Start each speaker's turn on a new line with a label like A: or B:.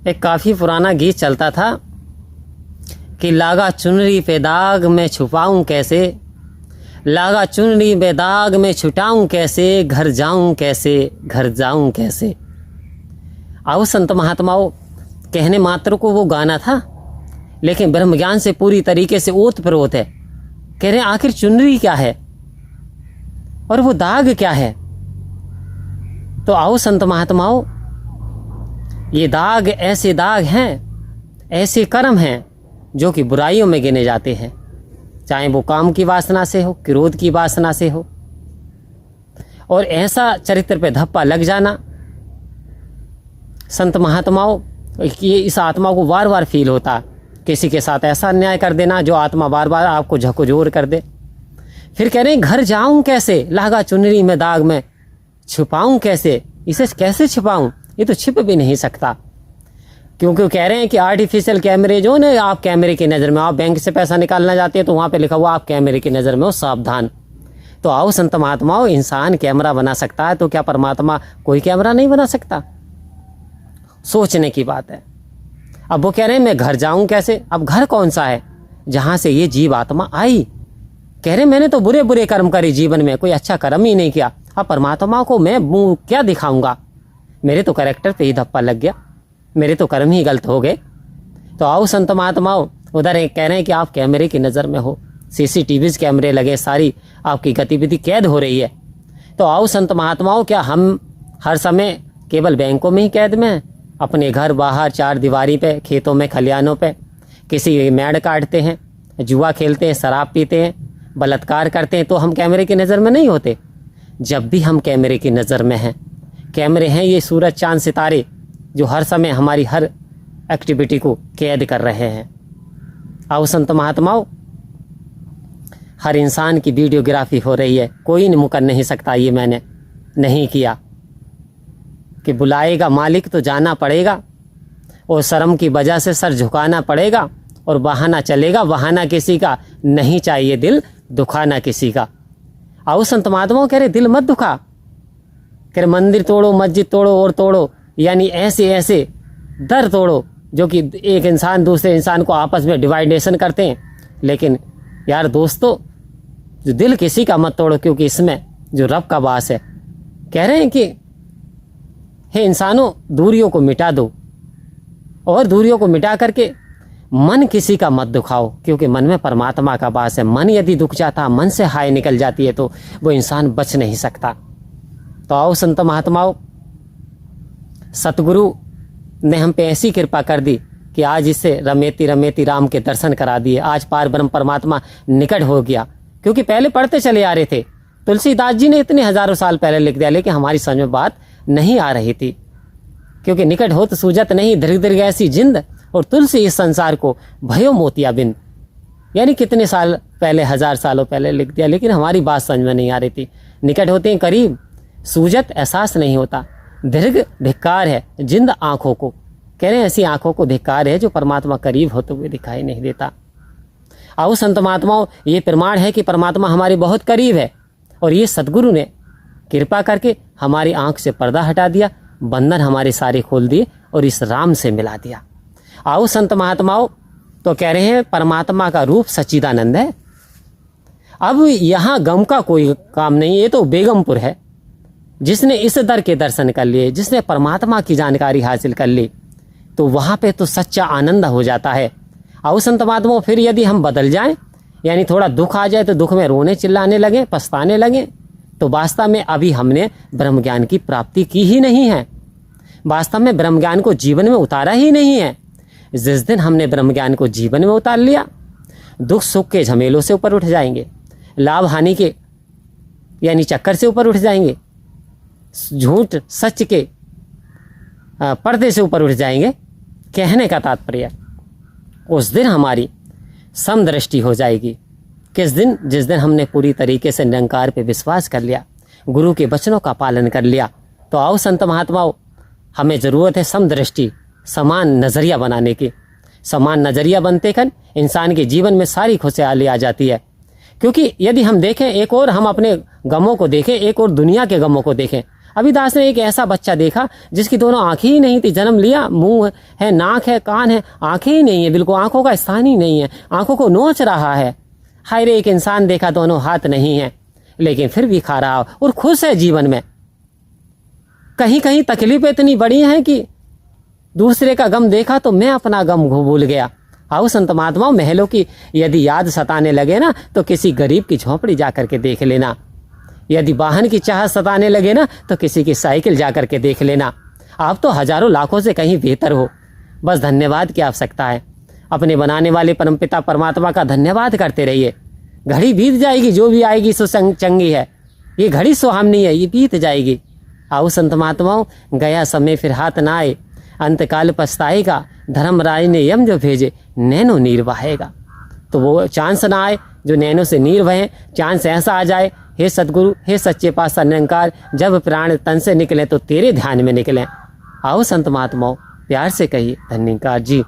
A: एक काफ़ी पुराना गीत चलता था कि लागा चुनरी पे दाग मैं छुपाऊं कैसे, लागा चुनरी पे दाग मैं छुटाऊं कैसे, घर जाऊं कैसे, घर जाऊं कैसे। आओ संत महात्माओं, कहने मात्र को वो गाना था, लेकिन ब्रह्म ज्ञान से पूरी तरीके से ओत प्रोत है। कह रहे हैं आखिर चुनरी क्या है और वो दाग क्या है। तो आओ संत महात्माओं, ये दाग ऐसे दाग हैं, ऐसे कर्म हैं जो कि बुराइयों में गिने जाते हैं, चाहे वो काम की वासना से हो, क्रोध की वासना से हो। और ऐसा चरित्र पे धप्पा लग जाना, संत महात्माओं, ये इस आत्मा को बार बार फील होता, किसी के साथ ऐसा अन्याय कर देना जो आत्मा बार बार आपको झकझोर कर दे। फिर कह रहे हैं घर जाऊं कैसे, लागा चुनरी में दाग में छुपाऊं कैसे। इसे कैसे छुपाऊं, ये तो छिप भी नहीं सकता, क्योंकि कह रहे हैं कि आर्टिफिशियल कैमरे जो ना, आप कैमरे की नज़र में, आप बैंक से पैसा निकालना चाहते हैं तो वहाँ पे लिखा हुआ आप कैमरे की नज़र में हो, सावधान। तो आओ संत महात्माओं, इंसान कैमरा बना सकता है तो क्या परमात्मा कोई कैमरा नहीं बना सकता? सोचने की बात है। अब वो कह रहे हैं मैं घर जाऊं कैसे। अब घर कौन सा है जहां से ये जीव आत्मा आई? कह रहे मैंने तो बुरे बुरे कर्म करे जीवन में, कोई अच्छा कर्म ही नहीं किया। अब परमात्मा को मैं मुंह क्या दिखाऊंगा, मेरे तो कैरेक्टर पे ही धप्पा लग गया, मेरे तो कर्म ही गलत हो गए। तो आओ संत महात्माओं, उधर कह रहे हैं कि आप कैमरे की नज़र में हो, CCTV कैमरे लगे, सारी आपकी गतिविधि कैद हो रही है। तो आओ संत महात्माओं, क्या हम हर समय केवल बैंकों में ही कैद में हैं? अपने घर बाहर चार दीवारी पे, खेतों में, खलियानों पे किसी मेड़ काटते हैं, जुआ खेलते हैं, शराब पीते हैं, बलात्कार करते हैं, तो हम कैमरे की नज़र में नहीं होते? जब भी हम कैमरे की नज़र में हैं, कैमरे हैं ये सूरज चांद सितारे जो हर समय हमारी हर एक्टिविटी को कैद कर रहे हैं। आओ संत महात्माओं, हर इंसान की वीडियोग्राफी हो रही है, कोई मुकर नहीं सकता ये मैंने नहीं किया, कि बुलाएगा मालिक तो जाना पड़ेगा, और शर्म की वजह से सर झुकाना पड़ेगा, और बहाना चलेगा, बहाना किसी का नहीं चाहिए, दिल दुखाना किसी का। आओ संत महात्माओं, कह रहे दिल मत दुखा, कह रहे मंदिर तोड़ो, मस्जिद तोड़ो और तोड़ो, यानी ऐसे ऐसे दर तोड़ो जो कि एक इंसान दूसरे इंसान को आपस में डिवाइडेशन करते हैं। लेकिन यार दोस्तों, जो दिल किसी का मत तोड़ो, क्योंकि इसमें जो रब का वास है। कह रहे हैं कि हे इंसानों, दूरियों को मिटा दो, और दूरियों को मिटा करके मन किसी का मत दुखाओ, क्योंकि मन में परमात्मा का वास है। मन यदि दुख जाता, मन से हाय निकल जाती है, तो वो इंसान बच नहीं सकता। तो आओ संत महात्माओं, सतगुरु ने हम पे ऐसी कृपा कर दी कि आज इससे रमेती रमेती राम के दर्शन करा दिए। आज पार ब्रह्म परमात्मा निकट हो गया, क्योंकि पहले पढ़ते चले आ रहे थे। तुलसीदास जी ने इतने हजारों साल पहले लिख दिया, लेकिन हमारी समझ में बात नहीं आ रही थी, क्योंकि निकट हो तो सूजत नहीं, दीर्घ दीर्घ ऐसी जिंद, और तुलसी इस संसार को भयो मोतिया बिंद। यानी कितने साल पहले, 1000 सालों पहले लिख दिया, लेकिन हमारी बात समझ में नहीं आ रही थी। निकट होते हैं करीब, सूजत एहसास नहीं होता, दीर्घ धिक्कार है जिंद आंखों को। कह रहे हैं ऐसी आंखों को धिक्कार है जो परमात्मा करीब होते हुए दिखाई नहीं देता। आओ संत महात्माओं, ये प्रमाण है कि परमात्मा हमारे बहुत करीब है, और ये सदगुरु ने कृपा करके हमारी आंख से पर्दा हटा दिया, बंधन हमारे सारे खोल दिए और इस राम से मिला दिया। आओ संत महात्माओं, तो कह रहे हैं परमात्मा का रूप सच्चिदानंद है। अब यहाँ गम का कोई काम नहीं, ये तो बेगमपुर है। जिसने इस दर के दर्शन कर लिए, जिसने परमात्मा की जानकारी हासिल कर ली, तो वहाँ पे तो सच्चा आनंद हो जाता है। आओ संत महात्माओं, फिर यदि हम बदल जाएं, यानी थोड़ा दुख आ जाए तो दुख में रोने चिल्लाने लगे, पछताने लगे, तो वास्तव में अभी हमने ब्रह्म ज्ञान की प्राप्ति की ही नहीं है, वास्तव में ब्रह्म ज्ञान को जीवन में उतारा ही नहीं है। जिस दिन हमने ब्रह्म ज्ञान को जीवन में उतार लिया, दुख सुख के झमेलों से ऊपर उठ जाएंगे, लाभ हानि के यानी चक्कर से ऊपर उठ जाएंगे, झूठ सच के पर्दे से ऊपर उठ जाएंगे। कहने का तात्पर्य, उस दिन हमारी समदृष्टि हो जाएगी। किस दिन? जिस दिन हमने पूरी तरीके से निरंकार पे विश्वास कर लिया, गुरु के वचनों का पालन कर लिया। तो आओ संत महात्माओं, हमें ज़रूरत है समदृष्टि, समान नज़रिया बनाने की। समान नज़रिया बनते कर इंसान के जीवन में सारी खुशहाली आ जाती है। क्योंकि यदि हम देखें, एक और हम अपने गमों को देखें, एक और दुनिया के गमों को देखें, अभिदास ने एक ऐसा बच्चा देखा जिसकी दोनों आंखें ही नहीं थी, जन्म लिया, मुंह है, नाक है, कान है, आंखें ही नहीं है, बिल्कुल आंखों का स्थान ही नहीं है, आंखों को नोच रहा है। हाय रे, एक इंसान देखा दोनों हाथ नहीं है लेकिन फिर भी खा रहा और खुश है जीवन में। कहीं कहीं तकलीफें इतनी बड़ी हैं कि दूसरे का गम देखा तो मैं अपना गम भूल गया। आओ संत महात्माओं, महलों की यदि याद सताने लगे ना तो किसी गरीब की झोपड़ी जा करके देख लेना। यदि वाहन की चाह सताने लगे ना तो किसी की साइकिल जा करके देख लेना। आप तो हजारों लाखों से कहीं बेहतर हो, बस धन्यवाद की आवश्यकता है। अपने बनाने वाले परमपिता परमात्मा का धन्यवाद करते रहिए। घड़ी बीत जाएगी, जो भी आएगी सो चंगी है, ये घड़ी सुहावनी है, ये बीत जाएगी। आओ संत महात्माओं, गया समय फिर हाथ ना आए, अंतकाल पछताएगा, धर्मराज ने यम जो भेजे नैनो नीर बहाएगा। तो वो चांस ना आए जो नैनो से नीर बहे, चांस ऐसा आ जाए, हे सतगुरु, हे सच्चे पातशाह निरंकार, जब प्राण तन से निकले तो तेरे ध्यान में निकले। आओ संत महात्माओं, प्यार से कहिए धन्यकार जी।